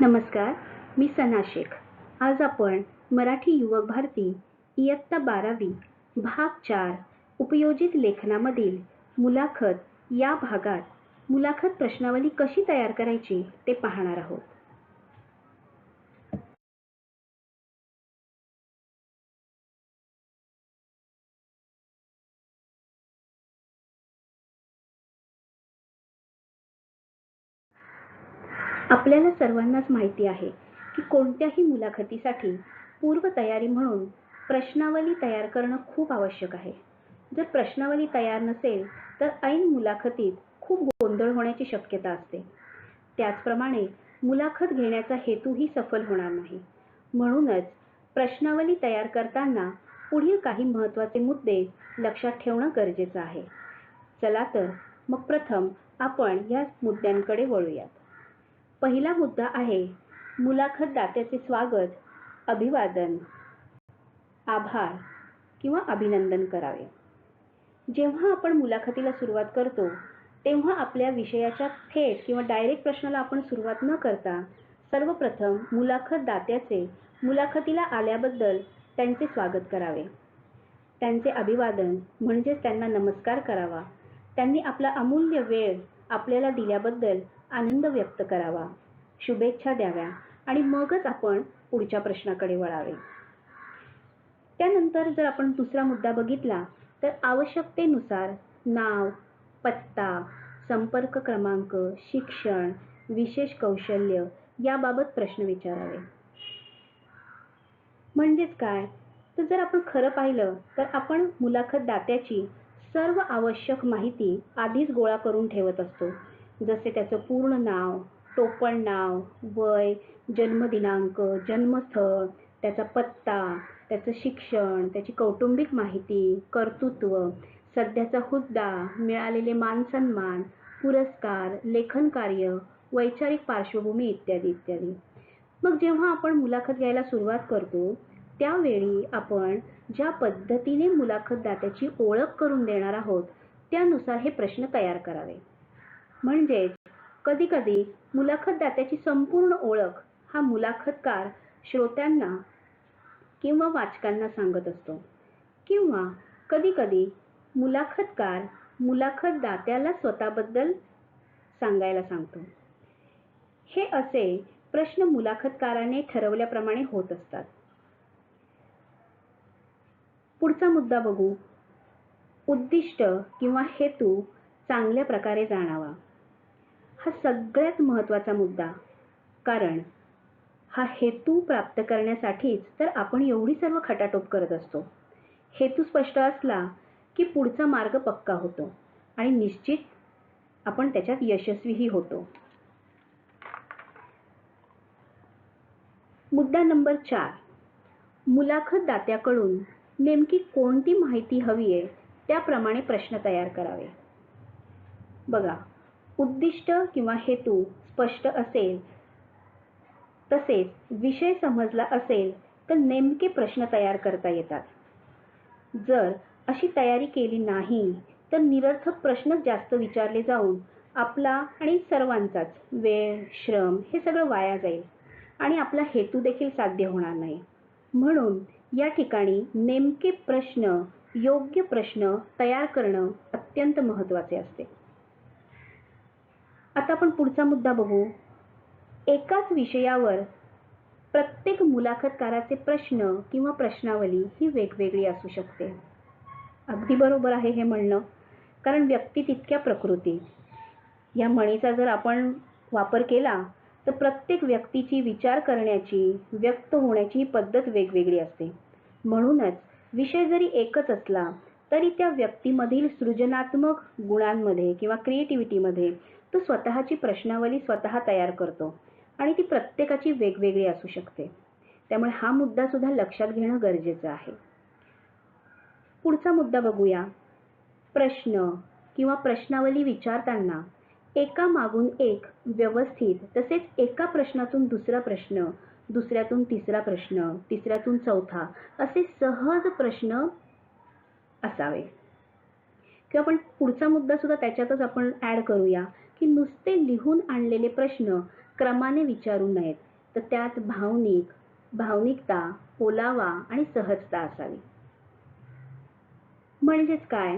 नमस्कार, मी सना शेख. आज आपण मराठी युवक भारती इयत्ता 12वी भाग 4 उपयोजित लेखनामधील मुलाखत या भागात मुलाखत प्रश्नावली कशी तयार करायची ते पाहणार आहोत. आपल्याला सर्वांनाच माहिती आहे की कोणत्याही मुलाखतीसाठी पूर्वतयारी म्हणून प्रश्नावली तयार करणं खूप आवश्यक आहे. जर प्रश्नावली तयार नसेल तर ऐन मुलाखतीत खूप गोंधळ होण्याची शक्यता असते. त्याचप्रमाणे मुलाखत घेण्याचा हेतूही सफल होणार नाही. म्हणूनच प्रश्नावली तयार करताना पुढील काही महत्त्वाचे मुद्दे लक्षात ठेवणं गरजेचं आहे. चला तर मग प्रथम आपण या मुद्द्यांकडे वळूयात. पहिला मुद्दा आहे मुलाखतदात्याचे स्वागत, अभिवादन, आभार किंवा अभिनंदन करावे. जेव्हा आपण मुलाखतीला सुरुवात करतो तेव्हा आपल्या विषयाच्या थेट किंवा डायरेक्ट प्रश्नाला आपण सुरुवात न करता सर्वप्रथम मुलाखतदात्याचे मुलाखतीला आल्याबद्दल त्यांचे स्वागत करावे. त्यांचे अभिवादन म्हणजेच त्यांना नमस्कार करावा. त्यांनी आपला अमूल्य वेळ आपल्याला दिल्याबद्दल आनंद व्यक्त करावा, शुभेच्छा द्याव्या आणि मगच आपण पुढच्या प्रश्नाकडे वळावे. त्यानंतर जर आपण दुसरा मुद्दा बघितला तर आवश्यकतेनुसार नाव, पत्ता, संपर्क क्रमांक, शिक्षण, विशेष कौशल्य याबाबत प्रश्न विचारावे. म्हणजेच काय, तर जर आपण खरं पाहिलं तर आपण मुलाखतदात्याची सर्व आवश्यक माहिती आधीच गोळा करून ठेवत असतो. जसे त्याचं पूर्ण नाव, टोपण नाव, वय, जन्मदिनांक, जन्मस्थळ, त्याचा पत्ता, त्याचं शिक्षण, त्याची कौटुंबिक माहिती, कर्तृत्व, सध्याचा हुद्दा, मिळालेले मानसन्मान, पुरस्कार, लेखन कार्य, वैचारिक पार्श्वभूमी इत्यादी इत्यादी. मग जेव्हा आपण मुलाखत घ्यायला सुरुवात करतो त्यावेळी आपण ज्या पद्धतीने मुलाखतदात्याची ओळख करून देणार आहोत त्यानुसार हे प्रश्न तयार करावे. म्हणजेच कधीकधी मुलाखतदात्याची संपूर्ण ओळख हा मुलाखतकार श्रोत्यांना किंवा वाचकांना सांगत असतो किंवा कधीकधी मुलाखतकार मुलाखतदात्याला स्वतःबद्दल सांगायला सांगतो. हे असे प्रश्न मुलाखतकाराने ठरवल्याप्रमाणे होत असतात. पुढचा मुद्दा बघू. उद्दिष्ट किंवा हेतू चांगल्या प्रकारे जाणावा. हा सगळ्यात महत्त्वाचा मुद्दा, कारण हा हेतू प्राप्त करण्यासाठीच तर आपण एवढी सर्व खटाटोप करत असतो. हेतू स्पष्ट असला की पुढचा मार्ग पक्का होतो आणि निश्चित आपण त्याच्यात यशस्वीही होतो. मुद्दा नंबर 4. मुलाखतदात्याकडून नेमकी कोणती माहिती हवी आहे त्याप्रमाणे प्रश्न तयार करावे. बघा, उद्दिष्ट किंवा हेतू स्पष्ट असेल तसेच विषय समजला असेल तर नेमके प्रश्न तयार करता येतात. जर अशी तयारी केली नाही तर निरर्थक प्रश्नच जास्त विचारले जाऊन आपला आणि सर्वांचाच वेळ, श्रम हे सगळं वाया जाईल आणि आपला हेतू देखील साध्य होणार नाही. म्हणून या ठिकाणी नेमके प्रश्न, योग्य प्रश्न तयार करणं अत्यंत महत्त्वाचे असते. आता आपण पुढचा मुद्दा बघू. एकाच विषयावर प्रत्येक मुलाखतकाराचे प्रश्न किंवा प्रश्नावली ही वेगवेगळी असू शकते. अगदी बरोबर आहे हे म्हणणं, कारण व्यक्ती तितक्या प्रकृती. या म्हणीचा जर आपण वापर केला तर प्रत्येक व्यक्तीची विचार करण्याची, व्यक्त होण्याची पद्धत वेगवेगळी असते. म्हणूनच विषय जरी एकच असला तरी त्या व्यक्तीमधील सृजनात्मक गुणांमध्ये किंवा क्रिएटिव्हिटीमध्ये तो स्वतःची प्रश्नावली स्वतः तयार करतो आणि ती प्रत्येकाची वेगवेगळी असू शकते. त्यामुळे हा मुद्दा सुद्धा लक्षात घेणं गरजेचं आहे. पुढचा मुद्दा बघूया. प्रश्न किंवा प्रश्नावली विचारताना एका मागून एक व्यवस्थित, तसेच एका प्रश्नातून दुसरा प्रश्न, दुसऱ्यातून तिसरा प्रश्न, तिसऱ्यातून चौथा असे सहज प्रश्न असावे. किंवा आपण पुढचा मुद्दा सुद्धा त्याच्यातच आपण ॲड करूया की नुसते लिहून आणलेले प्रश्न क्रमाने विचारू नयेत. तर त्यात भावनिकता, ओलावा आणि सहजता असावी. म्हणजेच काय?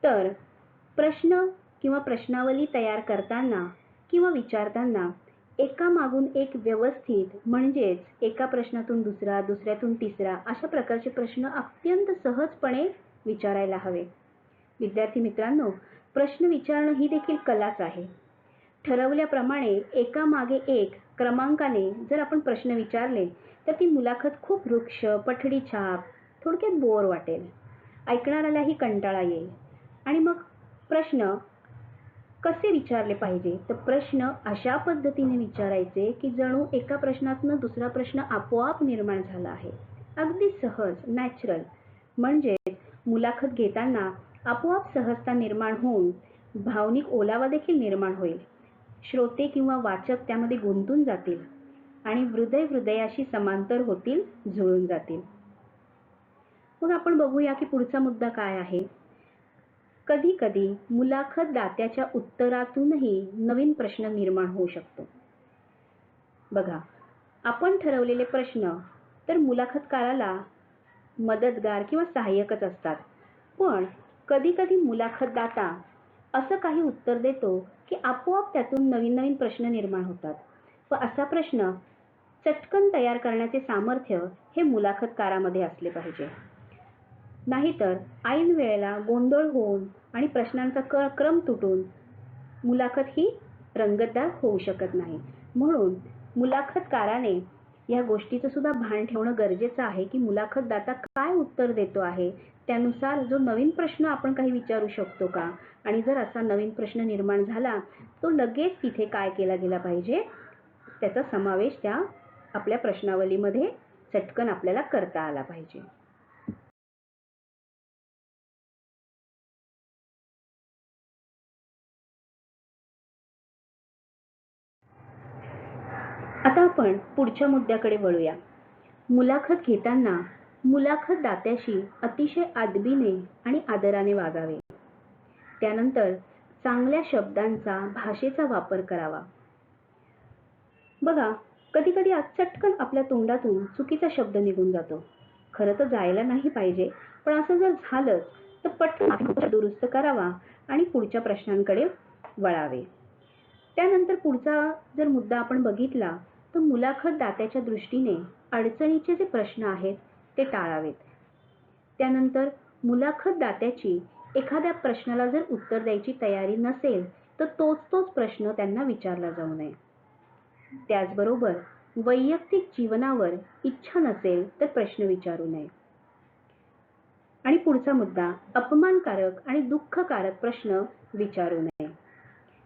तर प्रश्न किंवा प्रश्नावली तयार करताना किंवा विचारताना एकामागून एक व्यवस्थित, म्हणजेच एका प्रश्नातून दुसरा, दुसऱ्यातून तिसरा अशा प्रकारचे प्रश्न अत्यंत सहजपणे विचारायला हवे. विद्यार्थी मित्रांनो, प्रश्न विचारणं ही देखील कलाच आहे. ठरवल्याप्रमाणे एकामागे एक क्रमांकाने जर आपण प्रश्न विचारले तर ती मुलाखत खूप वृक्ष, पठडी छाप, थोडक्यात बोर वाटेल. ऐकणाऱ्यालाही कंटाळा येईल. आणि मग प्रश्न कसे विचारले पाहिजे? तर प्रश्न अशा पद्धतीने विचारायचे की जणू एका प्रश्नातून दुसरा प्रश्न आपोआप निर्माण झाला आहे. अगदी सहज, नॅचरल. म्हणजे मुलाखत घेताना आपोआप सहजता निर्माण होऊन भावनिक ओलावा देखील निर्माण होईल. श्रोते किंवा वाचक त्यामध्ये गुंतून जातील आणि हृदयाशी समांतर होतील, जुळून जातील. मग आपण बघूया की पुढचा मुद्दा काय आहे. कधी कधी मुलाखत दात्याच्या उत्तरातूनही नवीन प्रश्न निर्माण होऊ शकतो. बघा, आपण ठरवलेले प्रश्न तर मुलाखतकाराला मदतगार किंवा सहाय्यकच असतात. पण कधी कधी मुलाखतदाता असं काही उत्तर देतो की आपोआप त्यातून नवीन नवीन प्रश्न निर्माण होतात. व असा प्रश्न चटकन तयार करण्याचे सामर्थ्य हे मुलाखतकारामध्ये असले पाहिजे. नाहीतर ऐन वेळेला गोंधळ होऊन आणि प्रश्नांचा क्रम तुटून मुलाखत ही रंगतदार होऊ शकत नाही. म्हणून मुलाखतकाराने या गोष्टीचं सुद्धा भान ठेवणं गरजेचं आहे की मुलाखतदाता काय उत्तर देतो आहे, त्यानुसार जो नवीन प्रश्न आपण काही विचारू शकतो का, आणि जर असा नवीन प्रश्न निर्माण झाला तो लगेच तिथे काय केला गेला पाहिजे, त्याचा समावेश त्या आपल्या प्रश्नावलीमध्ये चटकन आपल्याला करता आला पाहिजे. आता आपण पुढच्या मुद्द्याकडे वळूया. मुलाखत घेताना मुलाखतदात्याशी अतिशय अदबीने आणि आदराने वागावे. त्यानंतर चांगल्या शब्दांचा, भाषेचा वापर करावा. बघा, कधी कधी चटकन आपल्या तोंडातून चुकीचा शब्द निघून जातो. खरं तर जायला नाही पाहिजे, पण असं जर झालंच तर पटकन दुरुस्त करावा आणि पुढच्या प्रश्नांकडे वळावे. त्यानंतर पुढचा जर मुद्दा आपण बघितला तर मुलाखतदात्याच्या दृष्टीने अडचणीचे जे प्रश्न आहेत ते टाळावेत. त्यानंतर मुलाखतदात्याची एखाद्या प्रश्नाला जर उत्तर द्यायची तयारी नसेल तर तोच प्रश्न त्यांना विचारला जाऊ नये. त्याचबरोबर वैयक्तिक जीवनावर इच्छा नसेल तर प्रश्न विचारू नये. आणि पुढचा मुद्दा, अपमानकारक आणि दुःखकारक प्रश्न विचारू नये.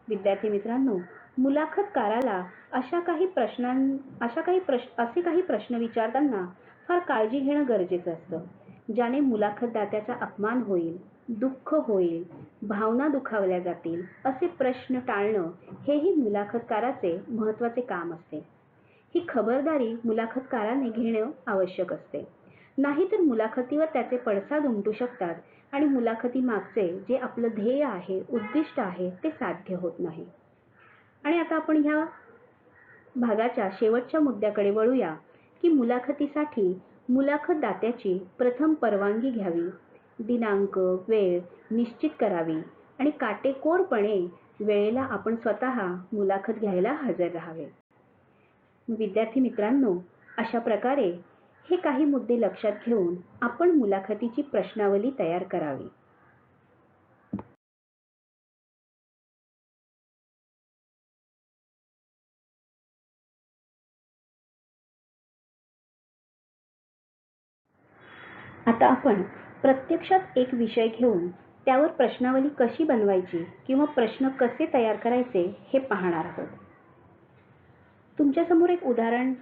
विद्यार्थी मित्रांनो, मुलाखतकाराला असे काही प्रश्न विचारताना फार काळजी घेणं गरजेचं असतं, ज्याने मुलाखतदात्याचा अपमान होईल, दुःख होईल, भावना दुखावल्या जातील असे प्रश्न टाळणं हेही मुलाखतकाराचे महत्त्वाचे काम असते. ही खबरदारी मुलाखतकाराने घेणं आवश्यक असते. नाहीतर मुलाखतीवर त्याचे पडसाद उमटू शकतात आणि मुलाखतीमागचे जे आपलं ध्येय आहे, उद्दिष्ट आहे ते साध्य होत नाही. आणि आता आपण ह्या भागाच्या शेवटच्या मुद्द्याकडे वळूया की मुलाखतीसाठी मुलाखतदात्याची प्रथम परवानगी घ्यावी, दिनांक, वेळ निश्चित करावी आणि काटेकोरपणे वेळेला आपण स्वतः मुलाखत घ्यायला हजर राहावे. विद्यार्थी मित्रांनो, अशा प्रकारे हे काही मुद्दे लक्षात घेऊन आपण मुलाखतीची प्रश्नावली तयार करावी. आता आपण प्रत्यक्षात एक विषय घेऊन त्यावर प्रश्नावली कशी बनवायची किंवा प्रश्न कसे तयार करायचे हे पाहणार आहोत. तुमच्यासमोर एक उदाहरण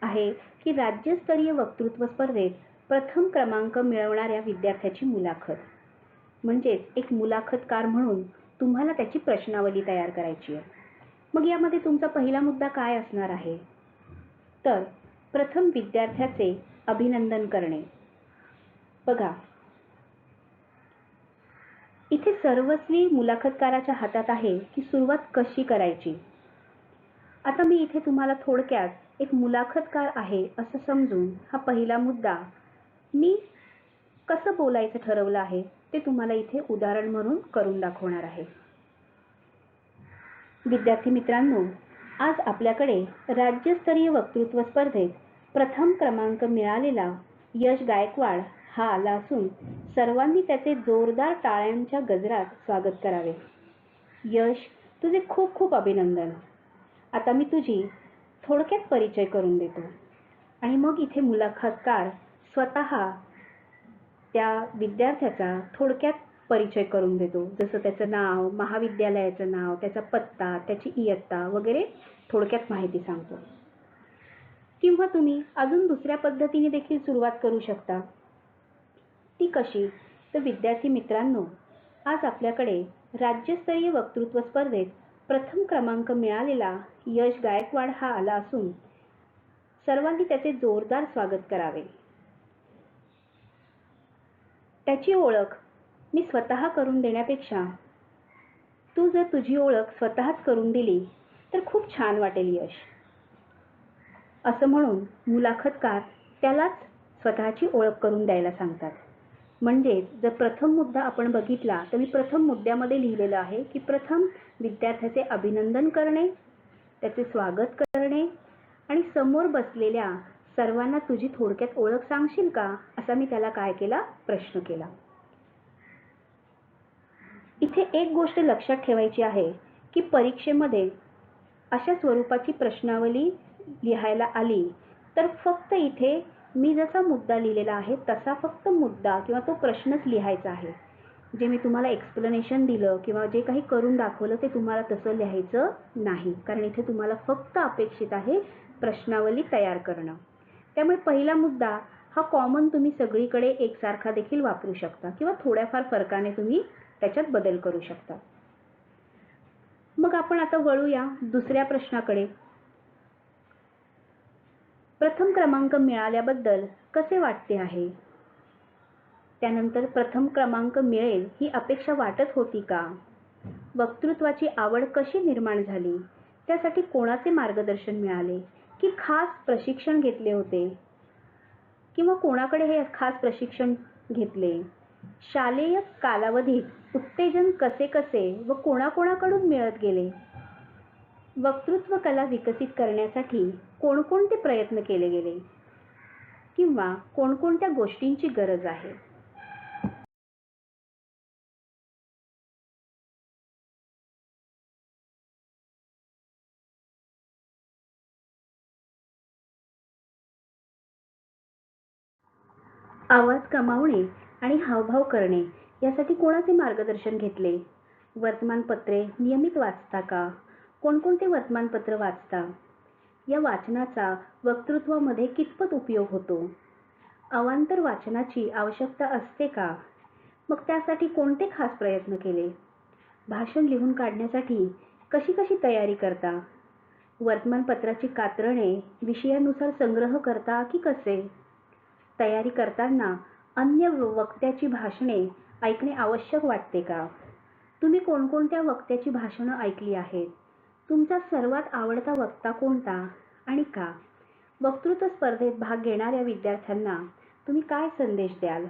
आहे की राज्यस्तरीय वक्तृत्व स्पर्धेत प्रथम क्रमांक मिळवणाऱ्या विद्यार्थ्याची मुलाखत. म्हणजेच एक मुलाखतकार म्हणून तुम्हाला त्याची प्रश्नावली तयार करायची आहे. मग यामध्ये तुमचा पहिला मुद्दा काय असणार आहे? तर प्रथम विद्यार्थ्याचे अभिनंदन करणे. बघा, इथे सर्वस्वी मुलाखतकाराच्या हातात आहे की सुरुवात कशी करायची. आता मी इथे तुम्हाला थोडक्यात एक मुलाखतकार आहे असं समजून हा पहिला मुद्दा मी कसं बोलायचं ठरवलं आहे ते तुम्हाला इथे उदाहरण म्हणून करून दाखवणार आहे. विद्यार्थी मित्रांनो, आज आपल्याकडे राज्यस्तरीय वक्तृत्व स्पर्धेत प्रथम क्रमांक मिळालेला यश गायकवाड हा आला असून सर्वांनी त्याचे जोरदार टाळ्यांच्या गजरात स्वागत करावे. यश, तुझे खूप खूप अभिनंदन. आता मी तुझी थोडक्यात परिचय करून देतो आणि मग इथे मुलाखतकार स्वतः त्या विद्यार्थ्याचा थोडक्यात परिचय करून देतो, जसं त्याचं नाव, महाविद्यालयाचं नाव, त्याचा पत्ता, त्याची इयत्ता वगैरे थोडक्यात माहिती सांगतो. किंवा तुम्ही अजून दुसऱ्या पद्धतीने देखील सुरुवात करू शकता. ती कशी? तर विद्यार्थी मित्रांनो, आज आपल्याकडे राज्यस्तरीय वक्तृत्व स्पर्धेत प्रथम क्रमांक मिळालेला यश गायकवाड हा आला असून सर्वांनी त्याचे जोरदार स्वागत करावे. त्याची ओळख मी स्वतः करून देण्यापेक्षा तू जर तुझी ओळख स्वतःच करून दिली तर खूप छान वाटेल यश, असं म्हणून मुलाखतकार त्यालाच स्वतःची ओळख करून द्यायला सांगतात. म्हणजेच जर प्रथम मुद्दा आपण बघितला तर मी प्रथम मुद्द्यामध्ये लिहिलेलं आहे की प्रथम विद्यार्थ्याचे अभिनंदन करणे, त्याचे स्वागत करणे आणि समोर बसलेल्या सर्वांना तुझी थोडक्यात ओळख सांगशील का, असा मी त्याला काय केला, प्रश्न केला. इथे एक गोष्ट लक्षात ठेवायची आहे की परीक्षेमध्ये अशा स्वरूपाची प्रश्नावली लिहायला आली तर फक्त इथे मी जसा मुद्दा लिहिलेला आहे तसा फक्त मुद्दा किंवा तो प्रश्नच लिहायचा आहे. जे मी तुम्हाला एक्सप्लेनेशन दिलं किंवा जे काही करून दाखवलं ते तुम्हाला तसं लिहायचं नाही, कारण इथे तुम्हाला फक्त अपेक्षित आहे प्रश्नावली तयार करणं. त्यामुळे पहिला मुद्दा हा कॉमन तुम्ही सगळीकडे एकसारखा देखील वापरू शकता किंवा थोड्याफार फरकाने तुम्ही त्याच्यात बदल करू शकता. मग आपण आता वळूया दुसऱ्या प्रश्नाकडे. प्रथम क्रमांक मिळाल्याबद्दल कसे वाटते आहे? त्यानंतर प्रथम क्रमांक मिळेल ही अपेक्षा वाटत होती का? वक्तृत्वाची आवड कशी निर्माण झाली? त्यासाठी कोणाचे मार्गदर्शन मिळाले की खास प्रशिक्षण घेतले होते किंवा कोणाकडे हे खास प्रशिक्षण घेतले? शालेय कालावधीत उत्तेजन कसे कसे व कोणाकोणाकडून मिळत गेले? वक्तृत्व कला विकसित करण्यासाठी कोणकोणते प्रयत्न केले गेले किंवा कोणकोणत्या गोष्टींची गरज आहे? आवाज कमावणे आणि हावभाव करणे यासाठी कोणाचे मार्गदर्शन घेतले? वर्तमानपत्रे नियमित वाचता का? कोणकोणते वर्तमानपत्र वाचता? या वाचनाचा वक्तृत्वामध्ये कितपत उपयोग होतो? अवांतर वाचनाची आवश्यकता असते का? मग त्यासाठी कोणते खास प्रयत्न केले? भाषण लिहून काढण्यासाठी कशी कशी तयारी करता? वर्तमानपत्राची कात्रणे विषयानुसार संग्रह करता की कसे? तयारी करताना अन्य वक्त्याची भाषणे ऐकणे आवश्यक वाटते का? तुम्ही कोणकोणत्या वक्त्याची भाषणं ऐकली आहेत? तुमचा सर्वात आवडता वक्ता कोणता आणि का? वक्तृत्व स्पर्धेत भाग घेणाऱ्या विद्यार्थ्यांना तुम्ही काय संदेश द्याल?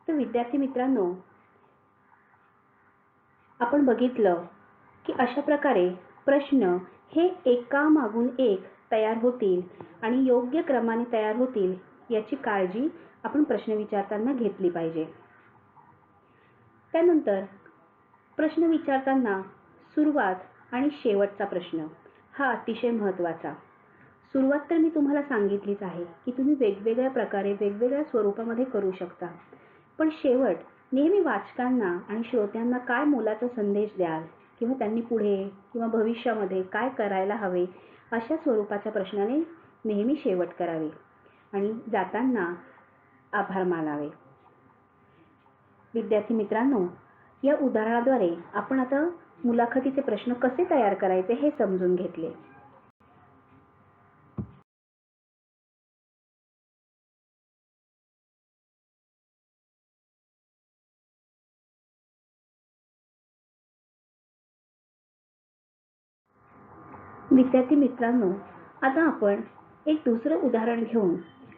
तर विद्यार्थी मित्रांनो, आपण बघितलं की अशा प्रकारे प्रश्न हे एकामागून एक तयार होतील आणि योग्य क्रमाने तयार होतील याची काळजी आपण प्रश्न विचारताना घेतली पाहिजे. त्यानंतर प्रश्न विचारताना सुरुवात आणि शेवटचा प्रश्न हा अतिशय महत्त्वाचा. सुरुवात तर मी तुम्हाला सांगितलीच आहे की तुम्ही वेगवेगळ्या प्रकारे वेगवेगळ्या स्वरूपामध्ये करू शकता, पण शेवट नेहमी वाचकांना आणि श्रोत्यांना काय मोलाचा संदेश द्याल किंवा त्यांनी पुढे किंवा भविष्यामध्ये काय करायला हवे अशा स्वरूपाच्या प्रश्नाने नेहमी शेवट करावे आणि जाताना आभार मानावे. विद्यार्थी मित्रांनो, या उदाहरणाद्वारे आपण आता मुलाखतीचे प्रश्न कसे तयार करायचे हे समजून घेतले. विद्यार्थी मित्रांनो, आता आपण एक दुसरं उदाहरण घेऊन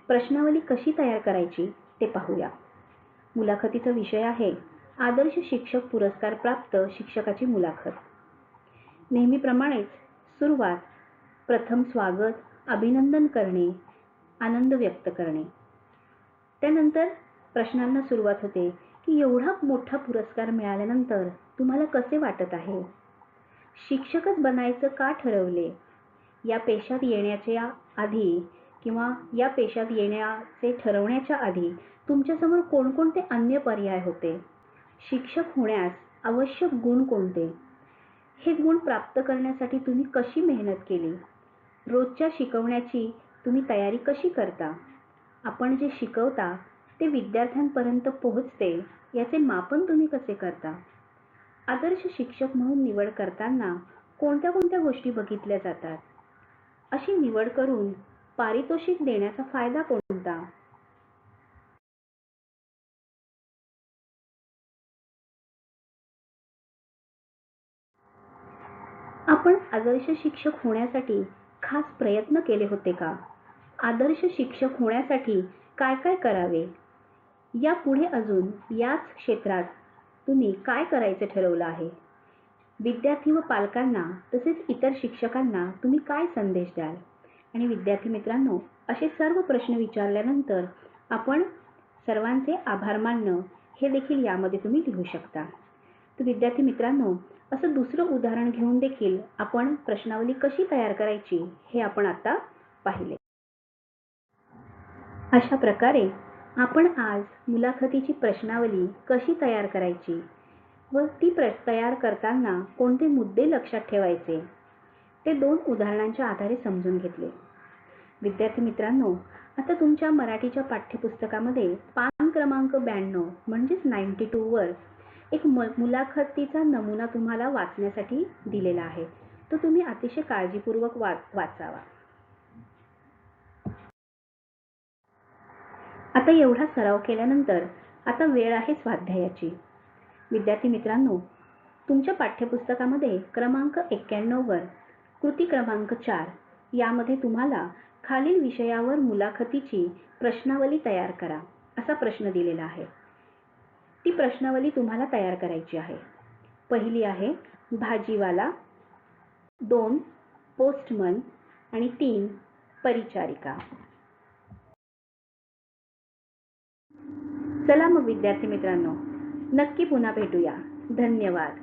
प्रश्नावली कशी तयार करायची ते पाहूया. मुलाखतीचा विषय आहे आदर्श शिक्षक पुरस्कार प्राप्त शिक्षकाची मुलाखत. नेहमीप्रमाणेच सुरुवात, प्रथम स्वागत, अभिनंदन करणे, आनंद व्यक्त करणे. त्यानंतर प्रश्नांना सुरुवात होते की एवढा मोठा पुरस्कार मिळाल्यानंतर तुम्हाला कसे वाटत आहे? शिक्षकच बनायचं का ठरवले? या पेशात येण्याच्या आधी किंवा या पेशात येण्याचे ठरवण्याच्या आधी तुमच्यासमोर कोणकोणते अन्य पर्याय होते? शिक्षक होण्यास आवश्यक गुण कोणते? हे गुण प्राप्त करण्यासाठी तुम्ही कशी मेहनत केली? रोजच्या शिकवण्याची तुम्ही तयारी कशी करता? आपण जे शिकवता ते विद्यार्थ्यांपर्यंत पोहोचते याचे मापन तुम्ही कसे करता? आदर्श शिक्षक म्हणून निवड करताना कोणत्या कोणत्या गोष्टी बघितल्या जातात? अशी निवड करून पारितोषिक देण्याचा फायदा कोणता? आपण आदर्श शिक्षक होण्यासाठी खास प्रयत्न केले होते का? आदर्श शिक्षक होण्यासाठी काय काय करावे? यापुढे अजून याच क्षेत्रात तुम्ही काय करायचे ठरवलं आहे? विद्यार्थी व पालकांना तसेच इतर शिक्षकांना तुम्ही काय संदेश द्याल? आणि विद्यार्थी मित्रांनो, असे सर्व प्रश्न विचारल्यानंतर आपण सर्वांचे आभार मानणं हे देखील यामध्ये तुम्ही लिहू शकता. तर विद्यार्थी मित्रांनो, असं दुसरं उदाहरण घेऊन देखील आपण प्रश्नावली कशी तयार करायची हे आपण आता पाहिले. अशा प्रकारे आपण आज मुलाखतीची प्रश्नावली कशी तयार करायची व ती तयार करताना कोणते मुद्दे लक्षात ठेवायचे ते 2 उदाहरणांच्या आधारे समजून घेतले. विद्यार्थी मित्रांनो, आता तुमच्या मराठीच्या पाठ्यपुस्तकामध्ये पान क्रमांक 92 म्हणजेच 92 वर एक मुलाखतीचा नमुना तुम्हाला वाचण्यासाठी दिलेला आहे. तो तुम्ही अतिशय काळजीपूर्वक वाचावा. आता एवढा सराव केल्यानंतर आता वेळ आहे स्वाध्यायाची. विद्यार्थी मित्रांनो, तुमच्या पाठ्यपुस्तकामध्ये क्रमांक 91 वर कृती क्रमांक 4 यामध्ये तुम्हाला खालील विषयावर मुलाखतीची प्रश्नावली तयार करा असा प्रश्न दिलेला आहे. ती प्रश्नावली तुम्हाला तयार करायची आहे. पहिली आहे भाजीवाला, 2 पोस्टमन आणि 3 परिचारिका. चला मग विद्यार्थी मित्रांनो, नक्की पुन्हा भेटूया. धन्यवाद.